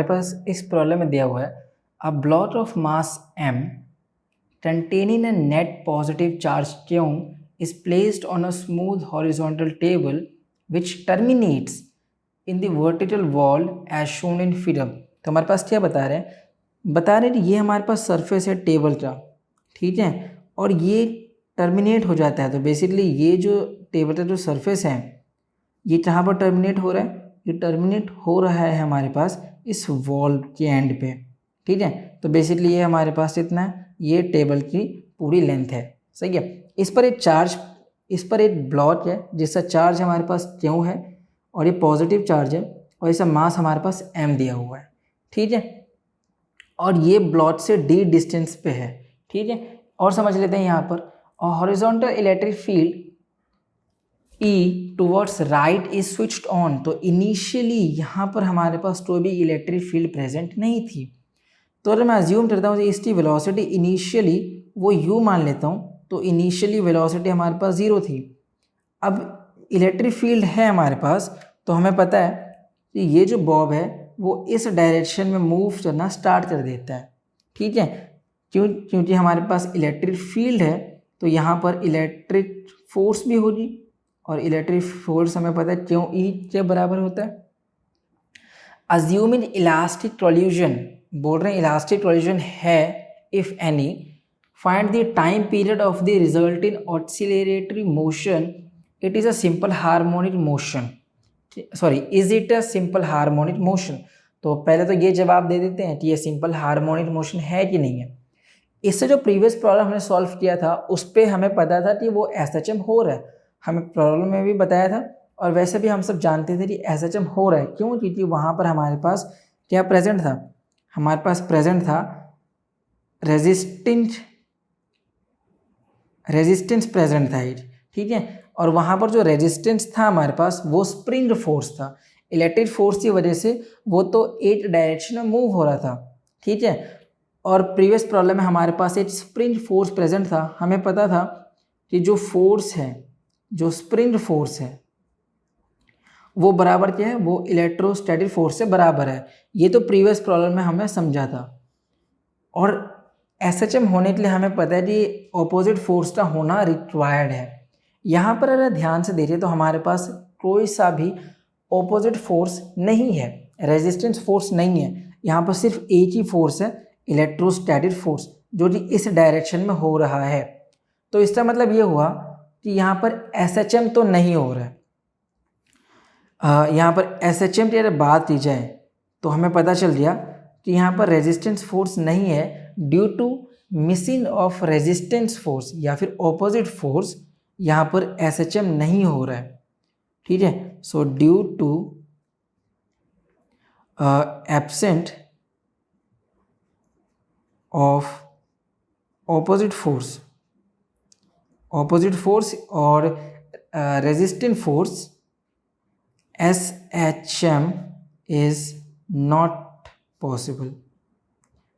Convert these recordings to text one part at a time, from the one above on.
हमारे पास इस प्रॉब्लम में दिया हुआ है a block of mass m containing a net positive charge q is placed on a smooth horizontal table which terminates in the vertical wall as shown in figure। तो हमारे पास क्या बता रहे हैं ये हमारे पास सरफेस है टेबल का, ठीक है, और ये टर्मिनेट हो जाता है। तो बेसिकली ये जो टेबल का जो सरफेस है ये कहाँ पर टर्मिनेट हो रहा है, ये टर्मिनेट हो रहा है हमारे पास इस वॉल के एंड पे, ठीक है। तो बेसिकली ये हमारे पास इतना ये टेबल की पूरी लेंथ है, सही है। इस पर एक ब्लॉक है जिसका चार्ज हमारे पास क्यों है और ये पॉजिटिव चार्ज है और इसका मास हमारे पास m दिया हुआ है, ठीक है, और ये ब्लॉक से d डिस्टेंस पे है, ठीक है। और समझ लेते हैं यहाँ पर horizontal electric field E towards right is switched on. तो इनिशियली यहाँ पर हमारे पास कोई भी इलेक्ट्रिक फील्ड प्रेजेंट नहीं थी। तो अगर मैं अज्यूम करता हूँ इसकी वेलोसिटी इनिशियली वो u मान लेता हूँ, तो इनिशियली वेलोसिटी हमारे पास 0 थी। अब इलेक्ट्रिक फील्ड है हमारे पास, तो हमें पता है कि ये जो बॉब है वो इस डायरेक्शन में मूव करना स्टार्ट कर देता है, ठीक है। क्योंकि हमारे पास इलेक्ट्रिक फील्ड है तो यहाँ पर इलेक्ट्रिक फोर्स भी होगी, और इलेक्ट्रिक फोर्स हमें पता है क्यों ई के बराबर होता है। अज्यूमिंग इलास्टिक कोलिजन, बोल रहे हैं इलास्टिक कोलिजन है if any, find the time period of the resulting oscillatory motion, it is a simple harmonic motion, sorry is it a simple harmonic motion. तो पहले तो ये जवाब दे देते हैं कि ये सिंपल हार्मोनिक मोशन है कि नहीं है। इससे जो प्रीवियस प्रॉब्लम हमने सॉल्व किया था उस पर हमें पता था कि वो SHM हो रहा है, हमें प्रॉब्लम में भी बताया था, और वैसे भी हम सब जानते थे कि SHM हो रहा है। क्यों? क्योंकि वहाँ पर हमारे पास क्या प्रेजेंट था, हमारे पास प्रेजेंट था रेजिस्टेंस प्रेजेंट था, ठीक है, और वहाँ पर जो रेजिस्टेंस था हमारे पास वो स्प्रिंग फोर्स था। इलेक्ट्रिक फोर्स की वजह से वो तो एक डायरेक्शन में मूव हो रहा था, ठीक है, और प्रीवियस प्रॉब्लम में हमारे पास एक स्प्रिंग फोर्स प्रेजेंट था। हमें पता था कि जो फोर्स है, जो स्प्रिंग फोर्स है वो बराबर क्या है, वो इलेक्ट्रोस्टैटिक फोर्स से बराबर है। ये तो प्रीवियस प्रॉब्लम में हमें समझा था। और SHM होने के लिए हमें पता है कि ऑपोजिट फोर्स का होना रिक्वायर्ड है। यहाँ पर अगर ध्यान से देखिए तो हमारे पास कोई सा भी ऑपोजिट फोर्स नहीं है, रेजिस्टेंस फोर्स नहीं है। यहाँ पर सिर्फ एक ही फोर्स है, इलेक्ट्रोस्टैटिक फोर्स, जो कि इस डायरेक्शन में हो रहा है। तो इसका मतलब ये हुआ कि यहाँ पर SHM तो नहीं हो रहा है। यहाँ पर SHM की अगर बात की जाए तो हमें पता चल गया कि यहाँ पर रेजिस्टेंस फोर्स नहीं है due to missing of resistance force या फिर ऑपोजिट फोर्स, यहाँ पर SHM नहीं हो रहा है, ठीक है। So due to absent of opposite force और resistant force, SHM is not possible.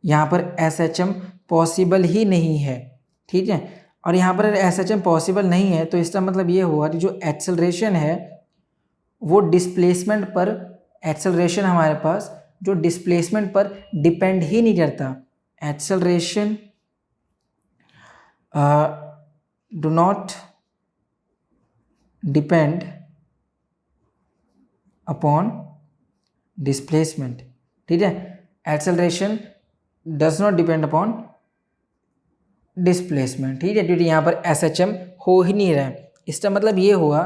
यहाँ पर SHM पॉसिबल ही नहीं है, ठीक है। और यहाँ पर SHM पॉसिबल नहीं है तो इसका मतलब ये हुआ कि जो एक्सेलरेशन है वो डिस्प्लेसमेंट पर, एक्सेलरेशन हमारे पास जो डिस्प्लेसमेंट पर डिपेंड ही नहीं करता। Acceleration do not depend upon displacement, ठीक है। Acceleration does not depend upon displacement, ठीक है, क्योंकि यहाँ पर SHM हो ही नहीं रहा है। इसका मतलब ये हुआ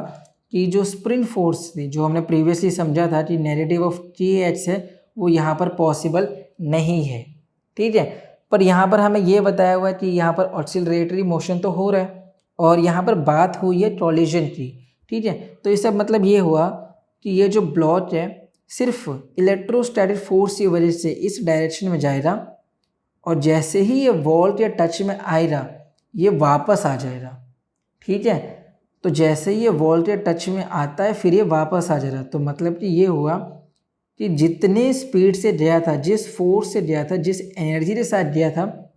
कि जो स्प्रिंग फोर्स थी, जो हमने प्रीवियसली समझा था कि नेगेटिव ऑफ KH है, वो यहाँ पर पॉसिबल नहीं है, ठीक है। पर यहाँ पर हमें ये बताया हुआ है कि यहाँ पर ऑक्सिलरेटरी मोशन तो हो रहा है और यहाँ पर बात हुई है कोलिजन की, ठीक है। तो इसका मतलब ये हुआ कि ये जो ब्लॉक है सिर्फ इलेक्ट्रोस्टैटिक फोर्स की वजह से इस डायरेक्शन में जाएगा, और जैसे ही ये वॉल के टच में आएगा ये वापस आ जाएगा, ठीक है। तो जैसे ही ये वॉल के टच में आता है फिर ये वापस आ जाएगा। तो मतलब कि ये हुआ कि जितने स्पीड से गया था, जिस फोर्स से गया था, जिस एनर्जी के साथ गया था,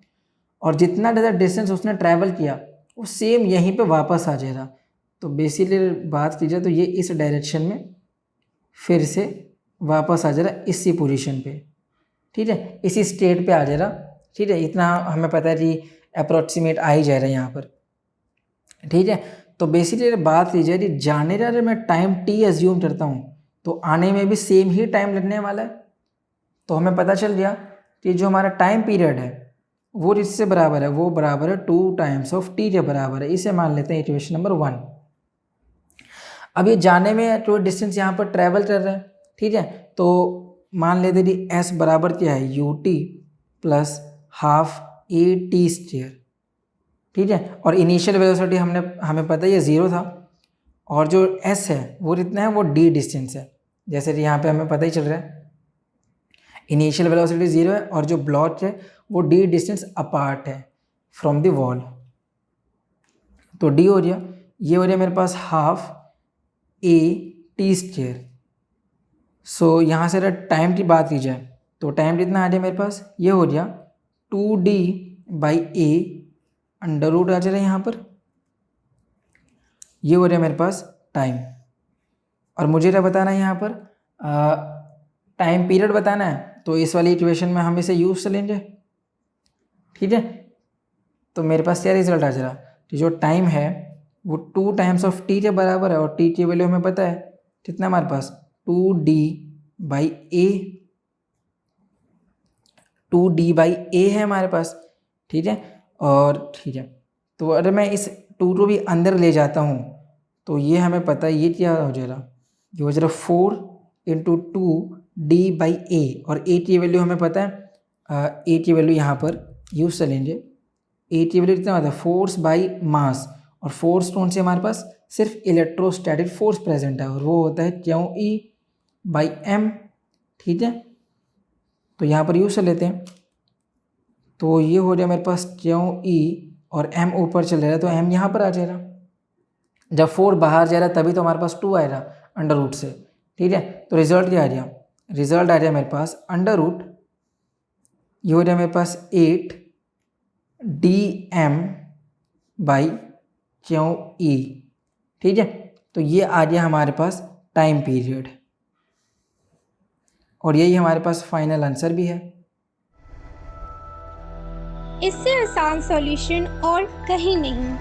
और जितना ज़्यादा डिस्टेंस उसने ट्रैवल किया वो सेम यहीं पे वापस आ जाएगा। तो बेसिकली बात की जाए तो ये इस डायरेक्शन में फिर से वापस आ जाएगा इसी पोजीशन पे। ठीक है, इसी स्टेट पे आ जा रहा, ठीक है, इतना हमें पता है कि अप्रोक्सीमेट आ ही जा रहा है यहाँ पर, ठीक है। तो बेसिकली बात की जाए कि जाने का अगर मैं टाइम टी एज्यूम करता हूँ तो आने में भी सेम ही टाइम लगने वाला है, तो हमें पता चल गया कि जो हमारा टाइम पीरियड है वो इससे बराबर है, वो बराबर है 2 टाइम्स ऑफ टी के बराबर है। इसे मान लेते हैं इक्वेशन नंबर 1। अब ये जाने में जो डिस्टेंस यहाँ पर ट्रैवल कर रहा है, ठीक है, तो मान लेते कि एस बराबर क्या है, U T plus half A T square, ठीक है। और इनिशियल वेलोसिटी हमें पता है ये 0 था, और जो एस है वो कितना है, वो डी डिस्टेंस है, जैसे कि यहाँ पे हमें पता ही चल रहा है इनिशियल वेलोसिटी 0 है और जो ब्लॉक है वो डी डिस्टेंस अपार्ट है फ्रॉम द वॉल। तो डी हो गया, ये हो गया मेरे पास हाफ ए टी स्क्वायर। सो यहाँ से अगर टाइम की बात की जाए तो टाइम कितना आ जाए मेरे पास, ये हो गया 2d by A under root आ जा रहा है यहाँ पर, ये हो रहा है मेरे पास टाइम। और मुझे क्या बताना है यहाँ पर, टाइम पीरियड बताना है, तो इस वाली इक्वेशन में हम इसे यूज चलेंगे, ठीक है। तो मेरे पास क्या रिजल्ट आ जा रहा, कि जो टाइम है वो 2 टाइम्स ऑफ टी के बराबर है, और टी की वैल्यू हमें पता है कितना हमारे पास 2d by A, 2d by ए है हमारे पास, ठीक है। और ठीक है, तो अगर मैं इस 2 को भी अंदर ले जाता हूँ तो ये हमें पता है ये क्या हो जाएगा, ये हो जाएगा 4 इंटू 2d बाई ए, और ए की वैल्यू हमें पता है, ए की वैल्यू यहाँ पर यूज चलेंगे, ए की वैल्यू कितना होता है, फोर्स बाई मास, और फोर्स कौन से हमारे पास, सिर्फ इलेक्ट्रोस्टैटिक फोर्स प्रेजेंट है, और वो होता है क्यू ई बाई एम, ठीक है। तो यहाँ पर यूज कर लेते हैं, तो ये हो जाए मेरे पास क्यू ई और एम ऊपर चल रहा है, तो एम यहाँ पर आ जाएगा, जब 4 बाहर जा रहा है तभी तो हमारे पास 2 आएगा अंडर रूट से, ठीक है। तो रिजल्ट क्या आ गया, रिजल्ट आ जाए मेरे पास अंडर रूट, ये हो जाए मेरे पास 8 D M by Q E, ठीक है। तो ये आ गया हमारे पास टाइम पीरियड, और यही हमारे पास फाइनल आंसर भी है। इससे आसान सॉल्यूशन और कहीं नहीं।